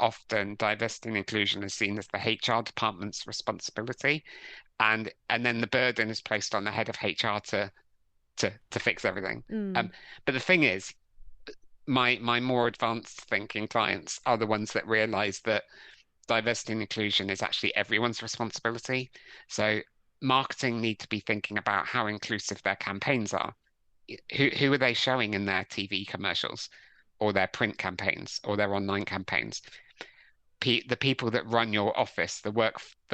often diversity and inclusion is seen as the HR department's responsibility, and then the burden is placed on the head of HR to fix everything. Mm, But the thing is, my more advanced thinking clients are the ones that realize that diversity and inclusion is actually everyone's responsibility. So marketing need to be thinking about how inclusive their campaigns are. Who are they showing in their TV commercials or their print campaigns or their online campaigns? The people that run your office, the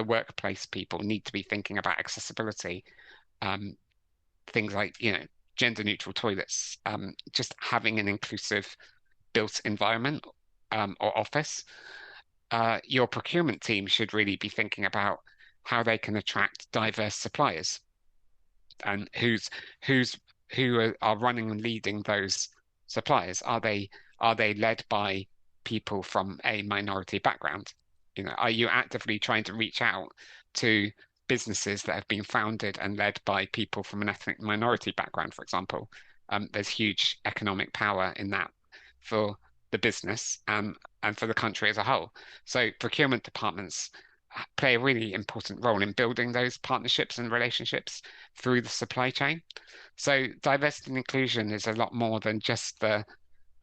workplace people need to be thinking about accessibility. Um, Things like, gender neutral toilets, just having an inclusive built environment or office. Your procurement team should really be thinking about how they can attract diverse suppliers and who's who are running and leading those suppliers. Are they led by people from a minority background? Are you actively trying to reach out to businesses that have been founded and led by people from an ethnic minority background, for example? There's huge economic power in that for the business and for the country as a whole. So procurement departments play a really important role in building those partnerships and relationships through the supply chain. So diversity and inclusion is a lot more than just the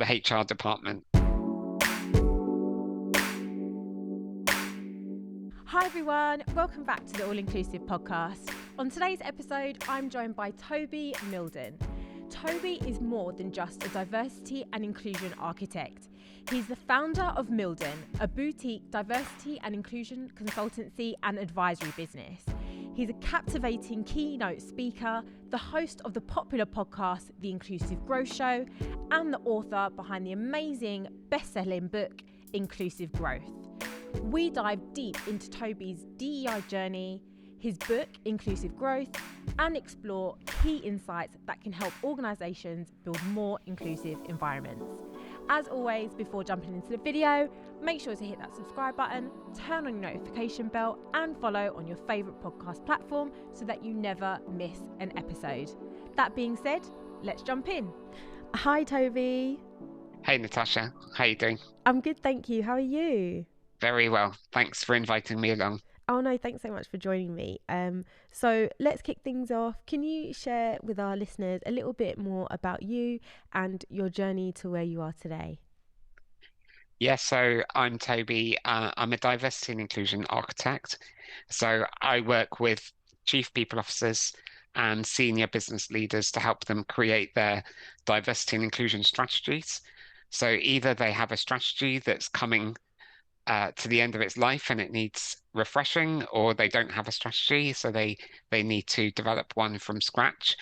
HR department. Hi everyone, welcome back to the All Inclusive podcast. On today's episode, I'm joined by Toby Mildon. Toby is more than just a diversity and inclusion architect. He's the founder of Mildon, a boutique diversity and inclusion consultancy and advisory business. He's a captivating keynote speaker, the host of the popular podcast, The Inclusive Growth Show, and the author behind the amazing best-selling book, Inclusive Growth. We dive deep into Toby's DEI journey, his book, Inclusive Growth, and explore key insights that can help organisations build more inclusive environments. As always, before jumping into the video, make sure to hit that subscribe button, turn on your notification bell, and follow on your favourite podcast platform so that you never miss an episode. That being said, let's jump in. Hi, Toby. Hey, Natasha, how you doing? I'm good, thank you. How are you? Very well. Thanks for inviting me along. Oh no, thanks so much for joining me. So let's kick things off. Can you share with our listeners a little bit more about you and your journey to where you are today? Yeah, so I'm Toby. I'm a diversity and inclusion architect. So I work with chief people officers and senior business leaders to help them create their diversity and inclusion strategies. So either they have a strategy that's coming to the end of its life and it needs refreshing, or they don't have a strategy, so they need to develop one from scratch.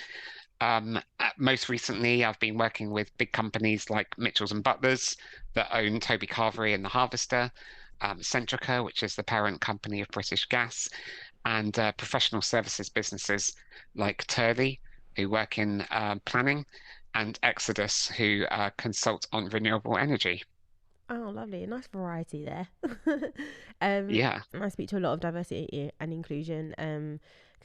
Most recently, I've been working with big companies like Mitchells and Butlers that own Toby Carvery and The Harvester, Centrica, which is the parent company of British Gas, and professional services businesses like Turley, who work in planning, and Exodus, who consult on renewable energy. Oh, lovely. A nice variety there. um, Yeah. I speak to a lot of diversity and inclusion kind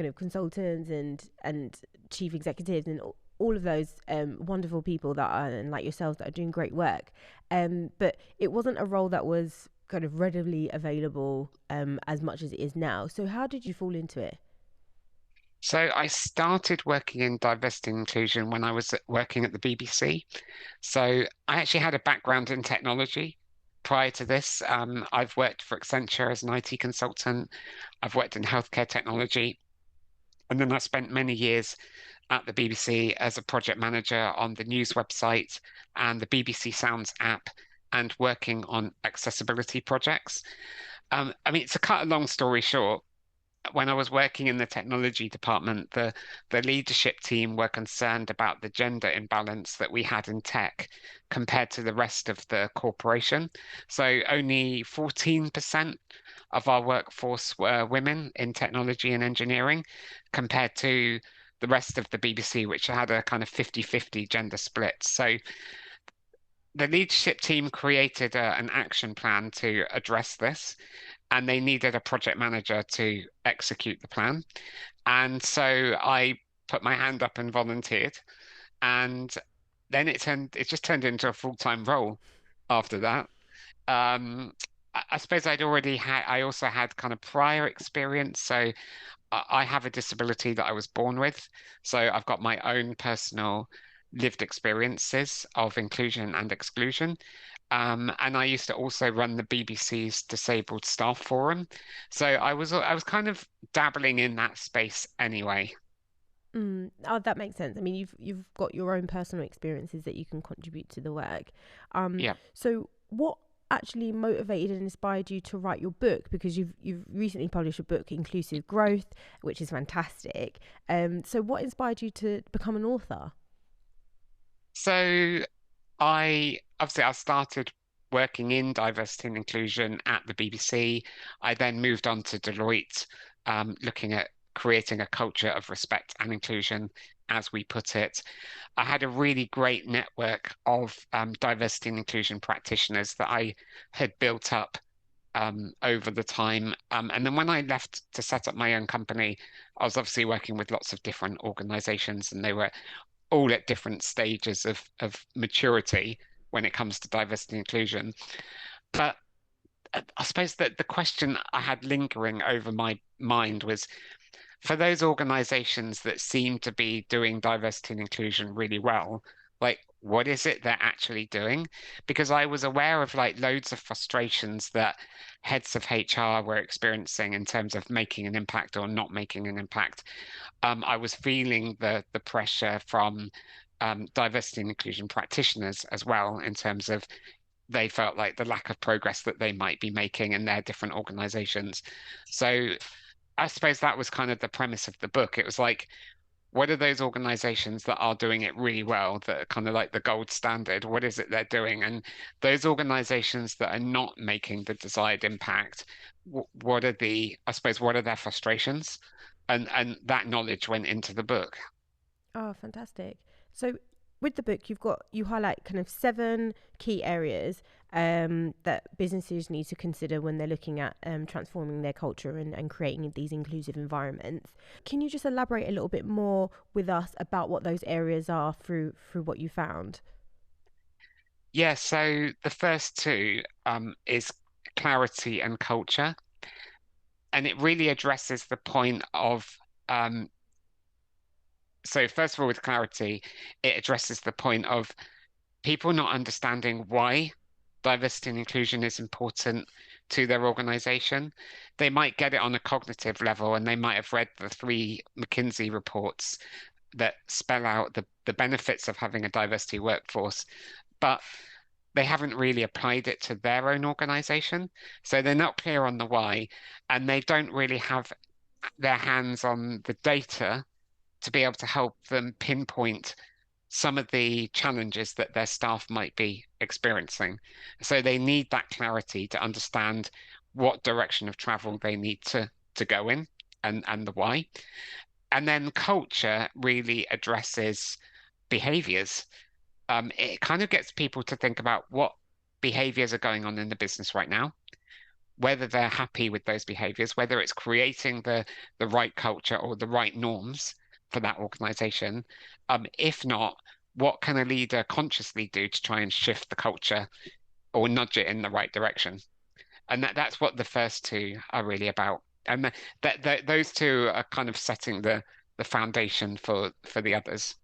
of consultants and chief executives and all of those wonderful people that are, and like yourselves, that are doing great work. But it wasn't a role that was kind of readily available as much as it is now. So how did you fall into it? So I started working in diversity and inclusion when I was working at the BBC. So I actually had a background in technology prior to this. I've worked for Accenture as an IT consultant. I've worked in healthcare technology. And then I spent many years at the BBC as a project manager on the news website and the BBC Sounds app and working on accessibility projects. I mean, to cut a long story short, when I was working in the technology department, the leadership team were concerned about the gender imbalance that we had in tech compared to the rest of the corporation. So only 14% of our workforce were women in technology and engineering, compared to the rest of the BBC, which had a kind of 50-50 gender split. So the leadership team created an action plan to address this, and they needed a project manager to execute the plan. And so I put my hand up and volunteered, and then it just turned into a full-time role after that. Um, I suppose I also had kind of prior experience. So I have a disability that I was born with. So I've got my own personal lived experiences of inclusion and exclusion. And I used to also run the BBC's Disabled Staff Forum. So I was kind of dabbling in that space anyway. Oh, that makes sense. I mean, you've got your own personal experiences that you can contribute to the work. Yeah. So what actually motivated and inspired you to write your book? Because you've recently published a book, Inclusive Growth, which is fantastic. So what inspired you to become an author? So I started working in diversity and inclusion at the BBC. I then moved on to Deloitte, looking at creating a culture of respect and inclusion, as we put it. I had a really great network of diversity and inclusion practitioners that I had built up over the time. And then when I left to set up my own company, I was obviously working with lots of different organizations, and they were all at different stages of maturity when it comes to diversity and inclusion. But I suppose that the question I had lingering over my mind was for those organizations that seem to be doing diversity and inclusion really well, like what is it they're actually doing? Because I was aware of like loads of frustrations that heads of HR were experiencing in terms of making an impact or not making an impact. I was feeling the pressure from diversity and inclusion practitioners as well in terms of they felt like the lack of progress that they might be making in their different organizations. So I suppose that was kind of the premise of the book. It was like, what are those organizations that are doing it really well, that are kind of like the gold standard? What is it they're doing? And those organizations that are not making the desired impact, what are I suppose, what are their frustrations? And that knowledge went into the book. Oh, fantastic. So with the book, you highlight kind of 7 key areas that businesses need to consider when they're looking at transforming their culture and creating these inclusive environments. Can you just elaborate a little bit more with us about what those areas are through what you found? Yeah, so the first two is clarity and culture. And it really addresses the point of so first of all, with clarity, it addresses the point of people not understanding why diversity and inclusion is important to their organization. They might get it on a cognitive level, and they might have read the 3 McKinsey reports that spell out the benefits of having a diversity workforce, but they haven't really applied it to their own organization. So they're not clear on the why, and they don't really have their hands on the data to be able to help them pinpoint some of the challenges that their staff might be experiencing. So they need that clarity to understand what direction of travel they need to go in and the why. And then culture really addresses behaviors. It kind of gets people to think about what behaviors are going on in the business right now, whether they're happy with those behaviors, whether it's creating the right culture or the right norms for that organization. If not, what can a leader consciously do to try and shift the culture or nudge it in the right direction? And that's what the first two are really about. And those two are kind of setting the foundation for the others.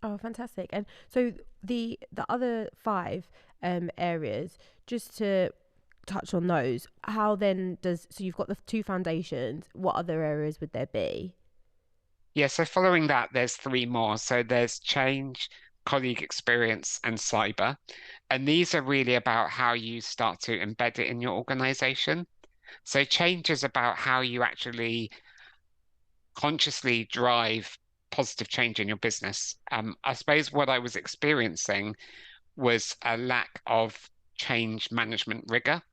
Oh, fantastic. And so the other 5 areas, just to touch on those, how then does so you've got the 2 foundations, what other areas would there be? Yeah, so following that, there's 3 more. So there's change, colleague experience, and cyber. And these are really about how you start to embed it in your organization. So change is about how you actually consciously drive positive change in your business. I suppose what I was experiencing was a lack of change management rigor.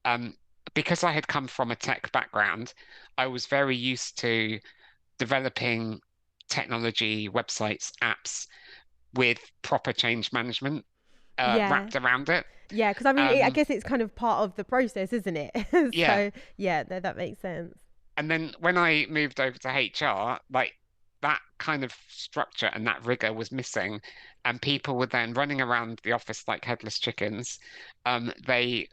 Um, because I had come from a tech background, I was very used to developing technology, websites, apps with proper change management Yeah. wrapped around it. Yeah, because I mean, I Um, guess it's kind of part of the process, isn't it? yeah. So, yeah, no, that makes sense. And then when I moved over to HR, like that kind of structure and that rigor was missing. And people were then running around the office like headless chickens. They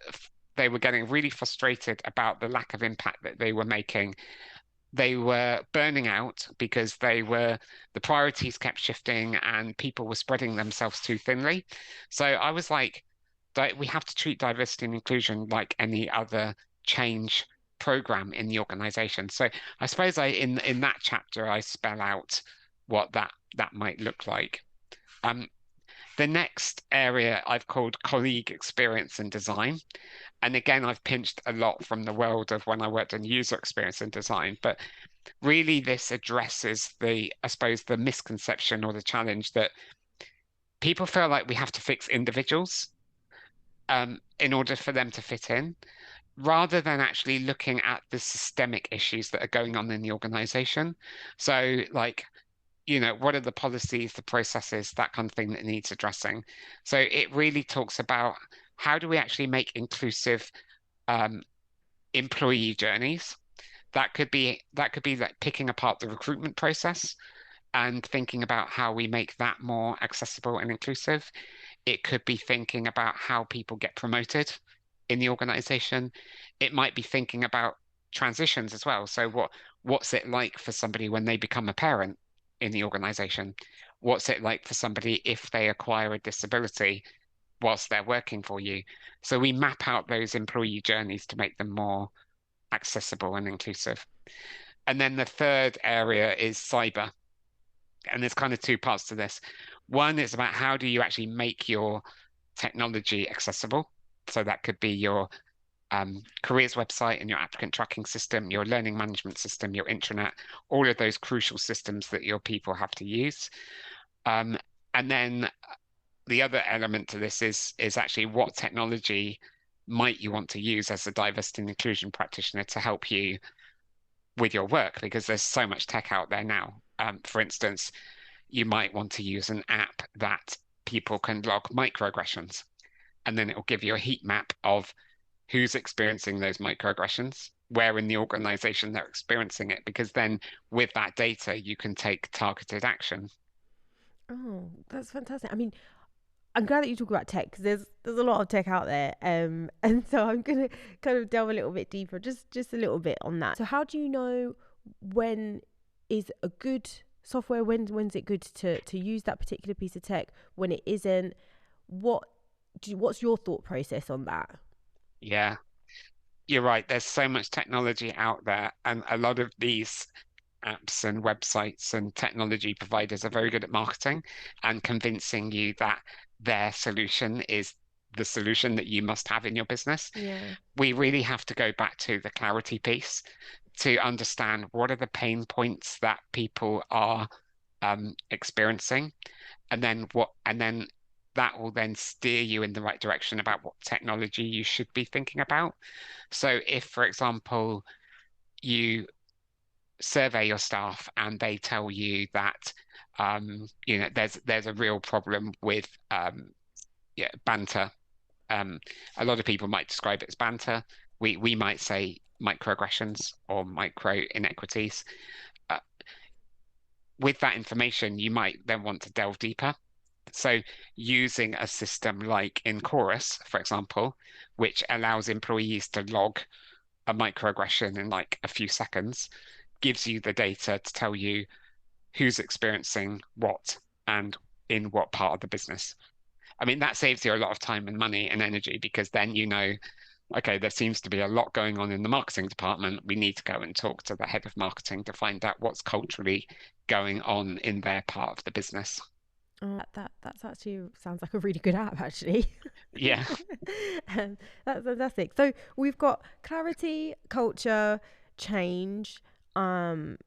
they were getting really frustrated about the lack of impact that they were making. They were burning out because the priorities kept shifting and people were spreading themselves too thinly. So I was like, we have to treat diversity and inclusion like any other change program in the organization. So I suppose in that chapter I spell out what that might look like. Um, the next area I've called colleague experience and design. And again, I've pinched a lot from the world of when I worked in user experience and design, but really this addresses I suppose, the misconception or the challenge that people feel like we have to fix individuals in order for them to fit in, rather than actually looking at the systemic issues that are going on in the organization. So, like, what are the policies, the processes, that kind of thing that needs addressing. So it really talks about how do we actually make inclusive um, employee journeys. That could be like picking apart the recruitment process and thinking about how we make that more accessible and inclusive. It could be thinking about how people get promoted in the organization. It might be thinking about transitions as well. So what's it like for somebody when they become a parent in the organization? What's it like for somebody if they acquire a disability whilst they're working for you? So we map out those employee journeys to make them more accessible and inclusive. And then the third area is cyber. And there's kind of two parts to this. One is about how do you actually make your technology accessible? So that could be your careers website and your applicant tracking system, your learning management system, your intranet, all of those crucial systems that your people have to use. Um, and then the other element to this is actually what technology might you want to use as a diversity and inclusion practitioner to help you with your work, because there's so much tech out there now. For instance, you might want to use an app that people can log microaggressions, and then it will give you a heat map of who's experiencing those microaggressions, where in the organization they're experiencing it, because then with that data, you can take targeted action. Oh, that's fantastic. I mean, I'm glad that you talk about tech because there's a lot of tech out there, and so I'm gonna kind of delve a little bit deeper, just a little bit on that. So, how do you know when is a good software? When's it good to use that particular piece of tech? When it isn't? What's your thought process on that? Yeah, you're right. There's so much technology out there, and a lot of these apps and websites and technology providers are very good at marketing and convincing you that their solution is the solution that you must have in your business. Yeah. We really have to go back to the clarity piece to understand what are the pain points that people are experiencing, and then that will then steer you in the right direction about what technology you should be thinking about. So if, for example, you survey your staff and they tell you that there's a real problem with yeah, banter. A lot of people might describe it as banter. We might say microaggressions or micro inequities. Uh, with that information, you might then want to delve deeper. So using a system like in Chorus, for example, which allows employees to log a microaggression in like a few seconds, gives you the data to tell you who's experiencing what and in what part of the business. I mean, that saves you a lot of time and money and energy, because then okay, there seems to be a lot going on in the marketing department. We need to go and talk to the head of marketing to find out what's culturally going on in their part of the business. That's actually sounds like a really good app, actually. Yeah, That's fantastic. So we've got clarity, culture, change, um,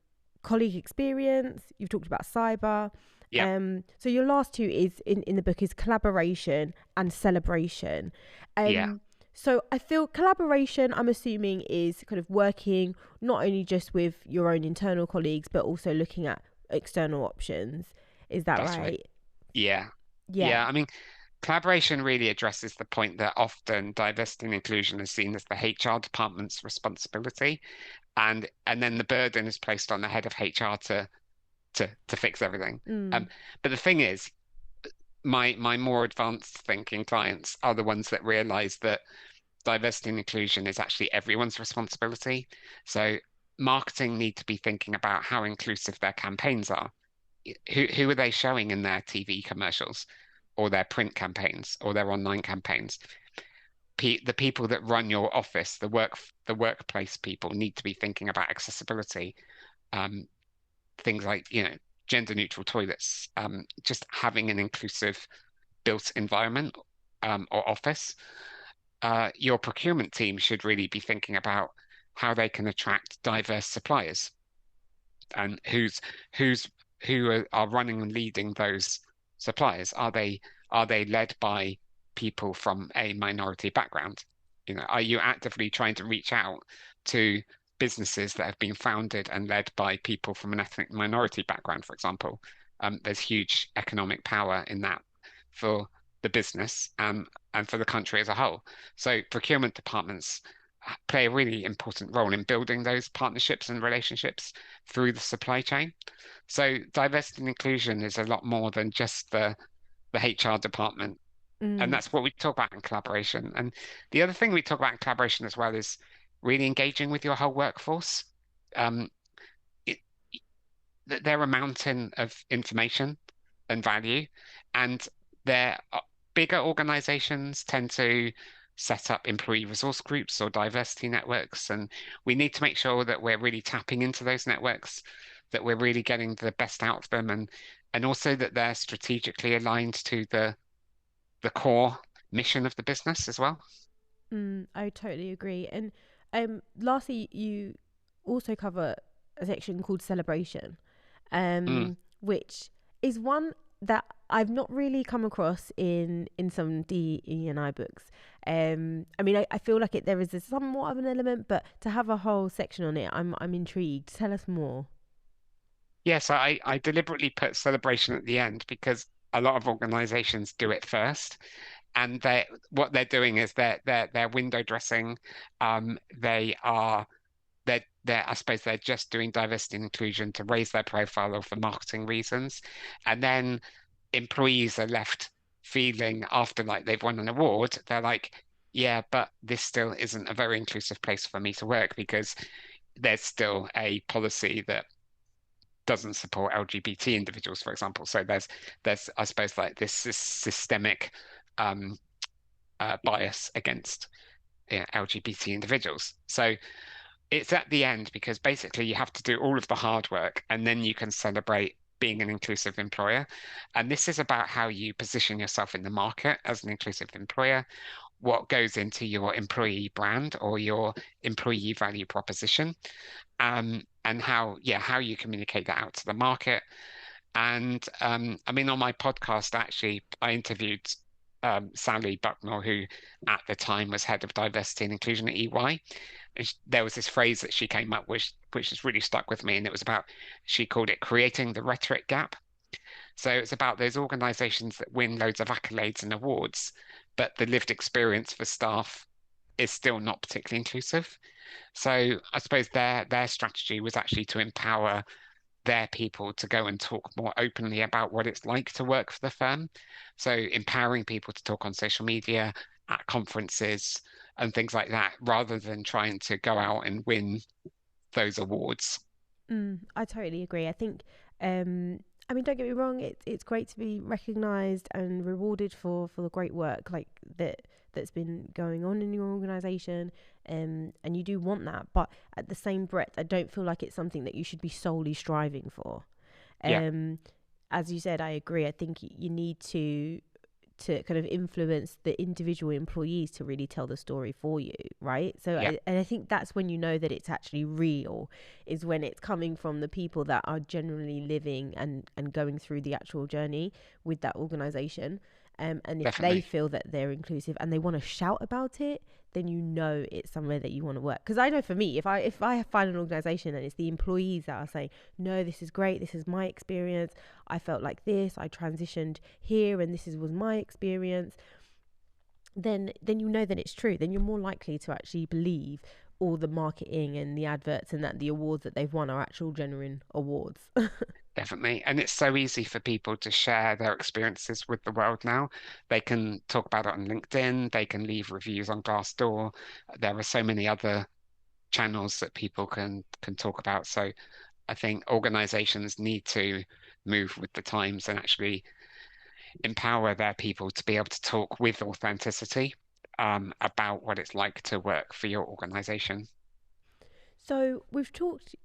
colleague experience. You've talked about cyber. yeah, So your last two is in the book is collaboration and celebration. yeah, So I feel collaboration, I'm assuming, is kind of working not only just with your own internal colleagues, but also looking at external options. Is that that's right. right? Yeah, Yeah. yeah. I mean, collaboration really addresses the point that often diversity and inclusion is seen as the HR department's responsibility, and then the burden is placed on the head of HR to fix everything. Mm. Um, but the thing is, my more advanced thinking clients are the ones that realize that diversity and inclusion is actually everyone's responsibility. So marketing need to be thinking about how inclusive their campaigns are. Who are they showing in their TV commercials or their print campaigns or their online campaigns? The people that run your office, the workplace people need to be thinking about accessibility. Um, Things like, gender neutral toilets, just having an inclusive built environment or office. Your procurement team should really be thinking about how they can attract diverse suppliers and who's who are running and leading those suppliers. Are they led by people from a minority background? Are you actively trying to reach out to businesses that have been founded and led by people from an ethnic minority background, for example? There's huge economic power in that for the business and for the country as a whole. So procurement departments play a really important role in building those partnerships and relationships through the supply chain. So diversity and inclusion is a lot more than just the HR department. And Mm, that's what we talk about in collaboration. And the other thing we talk about in collaboration as well is really engaging with your whole workforce. Um, it, they're a mountain of information and value, and their bigger organizations tend to set up employee resource groups or diversity networks, and we need to make sure that we're really tapping into those networks, that we're really getting the best out of them, and also that they're strategically aligned to the core mission of the business as well. I totally agree. And lastly, you also cover a section called celebration, Mm. which is one that I've not really come across in some DE&I books. I mean, I feel like there is a somewhat of an element, but to have a whole section on it, I'm intrigued. Tell us more. Yes, I deliberately put celebration at the end because a lot of organizations do it first. And what they're doing is they're window dressing. They're I suppose they're just doing diversity and inclusion to raise their profile or for marketing reasons. And then employees are left feeling after like they've won an award, they're like, yeah, but this still isn't a very inclusive place for me to work because there's still a policy that doesn't support LGBT individuals, for example. So there's I suppose like this systemic um, bias against LGBT individuals. So it's at the end because basically you have to do all of the hard work and then you can celebrate being an inclusive employer. And this is about how you position yourself in the market as an inclusive employer, what goes into your employee brand or your employee value proposition, and how you communicate that out to the market. And I mean, on my podcast, actually, I interviewed Sally Bucknell, who at the time was head of diversity and inclusion at EY. And there was this phrase that she came up with, which has really stuck with me. And it was about, she called it creating the rhetoric gap. So it's about those organizations that win loads of accolades and awards, but the lived experience for staff is still not particularly inclusive. So I suppose their strategy was actually to empower their people to go and talk more openly about what it's like to work for the firm. So empowering people to talk on social media, at conferences, and things like that, rather than trying to go out and win those awards. I totally agree. I think, I mean, don't get me wrong. It's great to be recognised and rewarded for the great work like that's been going on in your organisation, and you do want that. But at the same breath, I don't feel like it's something that you should be solely striving for. Yeah, Um, as you said, I agree. I think you need to kind of influence the individual employees to really tell the story for you, right? So yeah, and I think that's when you know that it's actually real, is when it's coming from the people that are generally living and going through the actual journey with that organization. And if they definitely. feel that they're inclusive and they want to shout about it, then you know it's somewhere that you want to work. Because I know for me, if I find an organization and it's the employees that are saying, no, this is great, this is my experience, I felt like this, I transitioned here, and was my experience, then you know that it's true. Then you're more likely to actually believe all the marketing and the adverts and that the awards that they've won are actual genuine awards. Definitely. And it's so easy for people to share their experiences with the world now. They can talk about it on LinkedIn, they can leave reviews on Glassdoor. There are so many other channels that people can talk about. So I think organizations need to move with the times and actually empower their people to be able to talk with authenticity about what it's like to work for your organization. So we've talked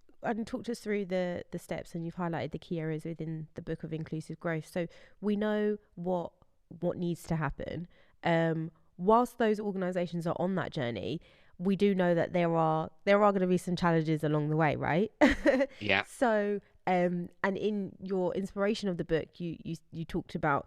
us through the steps, and you've highlighted the key areas within the book of inclusive growth. So we know what needs to happen. Whilst those organisations are on that journey, we do know that there are going to be some challenges along the way, right? Yeah. So and in your inspiration of the book, you talked about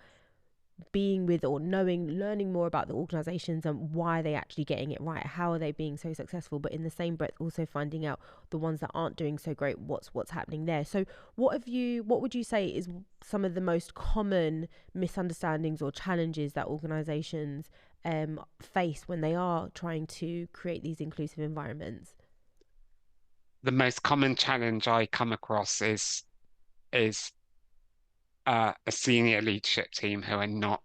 being with or learning more about the organizations and why they actually getting it right, how are they being so successful, but in the same breath also finding out the ones that aren't doing so great, what's happening there. So what would you say is some of the most common misunderstandings or challenges that organizations face when they are trying to create these inclusive environments? The most common challenge I come across is a senior leadership team who are not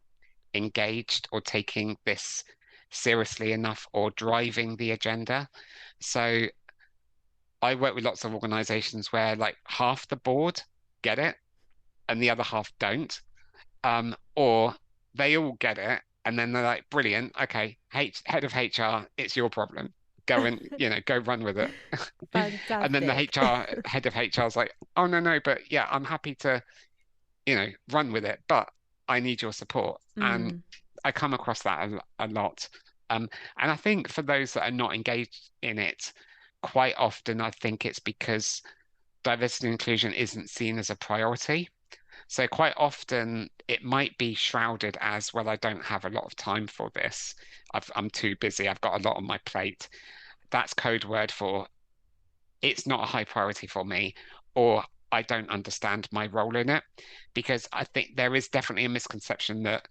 engaged or taking this seriously enough or driving the agenda. So I work with lots of organizations where like half the board get it and the other half don't. Or they all get it and then they're like, brilliant, okay, head of HR, it's your problem. Go and, go run with it. And then the Fantastic. head of HR is like, oh no, but yeah, I'm happy to, run with it, but I need your support. And Mm, I come across that a lot. And I think for those that are not engaged in it, quite often I think it's because diversity and inclusion isn't seen as a priority. So quite often it might be shrouded as, well, I don't have a lot of time for this. I'm too busy. I've got a lot on my plate. That's code word for it's not a high priority for me, or I don't understand my role in it. Because I think there is definitely a misconception that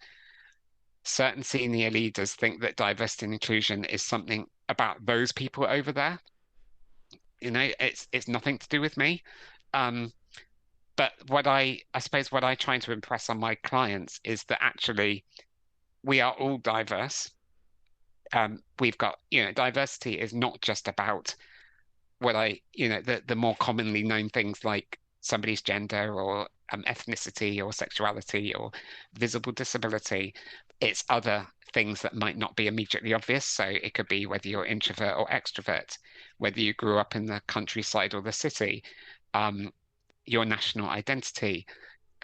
certain senior leaders think that diversity and inclusion is something about those people over there. It's nothing to do with me. Um, but I suppose what I try to impress on my clients is that actually we are all diverse. We've got, diversity is not just about the more commonly known things like somebody's gender or ethnicity or sexuality or visible disability. It's other things that might not be immediately obvious. So it could be whether you're introvert or extrovert, whether you grew up in the countryside or the city, um, your national identity,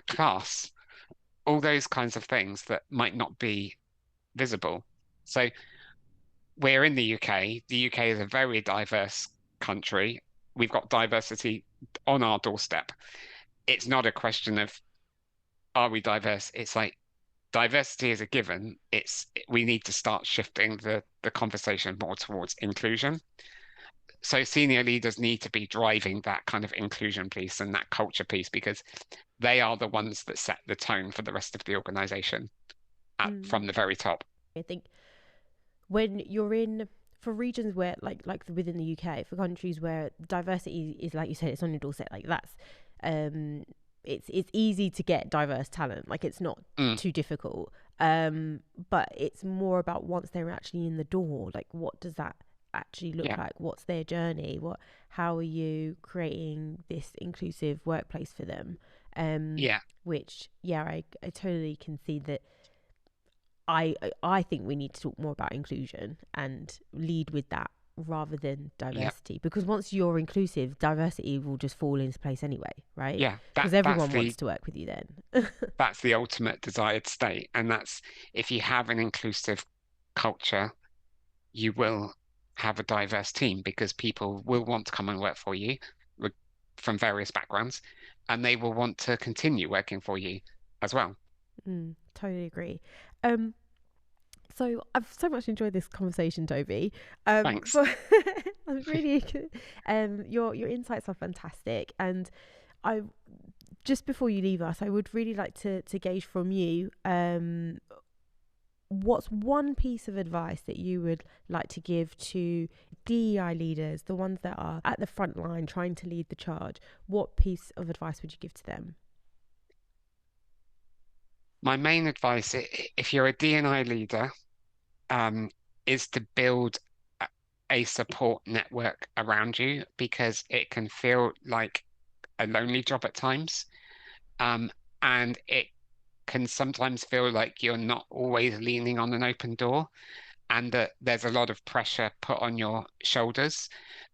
class, all those kinds of things that might not be visible. So we're in the UK. The UK is a very diverse country. We've got diversity on our doorstep. It's not a question of are we diverse? It's like diversity is a given. We need to start shifting the conversation more towards inclusion. So senior leaders need to be driving that kind of inclusion piece and that culture piece because they are the ones that set the tone for the rest of the organization mm. from the very top. I think when you're in for regions where within the UK, for countries where diversity is, like you said, it's on your doorstep, like that's um it's easy to get diverse talent, like it's not Mm, too difficult, but it's more about once they're actually in the door, like what does that actually look yeah, like, what's their journey, how are you creating this inclusive workplace for them, um yeah, which I totally can see that. I think we need to talk more about inclusion and lead with that rather than yeah. diversity, because once you're inclusive, diversity will just fall into place anyway, right? Yeah, Because that's everyone the wants to work with you then. that's the ultimate desired state. And that's if you have an inclusive culture, you will have a diverse team because people will want to come and work for you from various backgrounds, and they will want to continue working for you as well. Totally agree. Um, so I've so much enjoyed this conversation, Toby. Thanks. For I'm really, your insights are fantastic, and I just before you leave us, I would really like to gauge from you, what's one piece of advice that you would like to give to DEI leaders, the ones that are at the front line trying to lead the charge? What piece of advice would you give to them? My main advice, if you're a D&I leader, um, is to build a support network around you because it can feel like a lonely job at times. Um, and it can sometimes feel like you're not always leaning on an open door and that there's a lot of pressure put on your shoulders.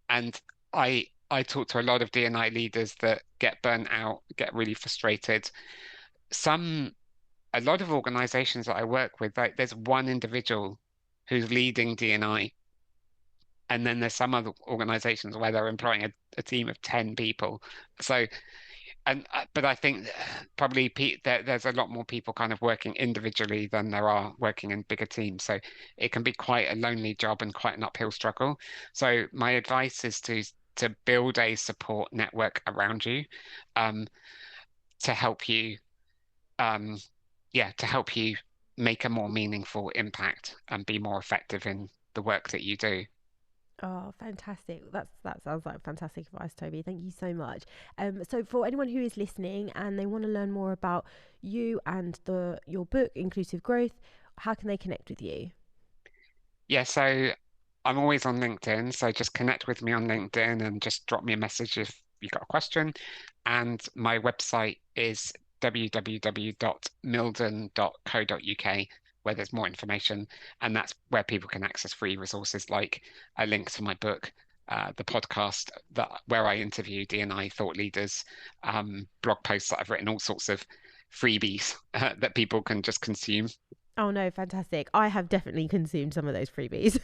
And I talk to a lot of D&I leaders that get burnt out, get really frustrated. Some A lot of organizations that I work with, like there's one individual who's leading D&I, and then there's some other organizations where they're employing a team of 10 people. So, but I think probably there's a lot more people kind of working individually than there are working in bigger teams. So it can be quite a lonely job and quite an uphill struggle. So my advice is to build a support network around you, um, to help you, um, yeah, to help you make a more meaningful impact and be more effective in the work that you do. Oh, fantastic. That sounds like fantastic advice, Toby. Thank you so much. So for anyone who is listening and they want to learn more about you and your book, Inclusive Growth, how can they connect with you? Yeah, so I'm always on LinkedIn, so just connect with me on LinkedIn and just drop me a message if you got a question. And my website is www.mildon.co.uk, where there's more information, and that's where people can access free resources like a link to my book, the podcast that where I interview D&I thought leaders, blog posts that I've written, all sorts of freebies that people can just consume. Oh no, fantastic. I have definitely consumed some of those freebies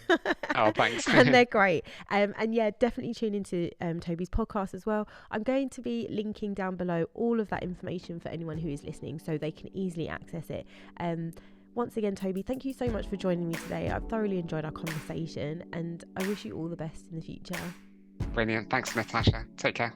Oh, thanks. and they're great. And yeah, definitely tune into Toby's podcast as well. I'm going to be linking down below all of that information for anyone who is listening so they can easily access it. Once again, Toby, thank you so much for joining me today. I've thoroughly enjoyed our conversation and I wish you all the best in the future. Brilliant. Thanks, Natasha. Take care.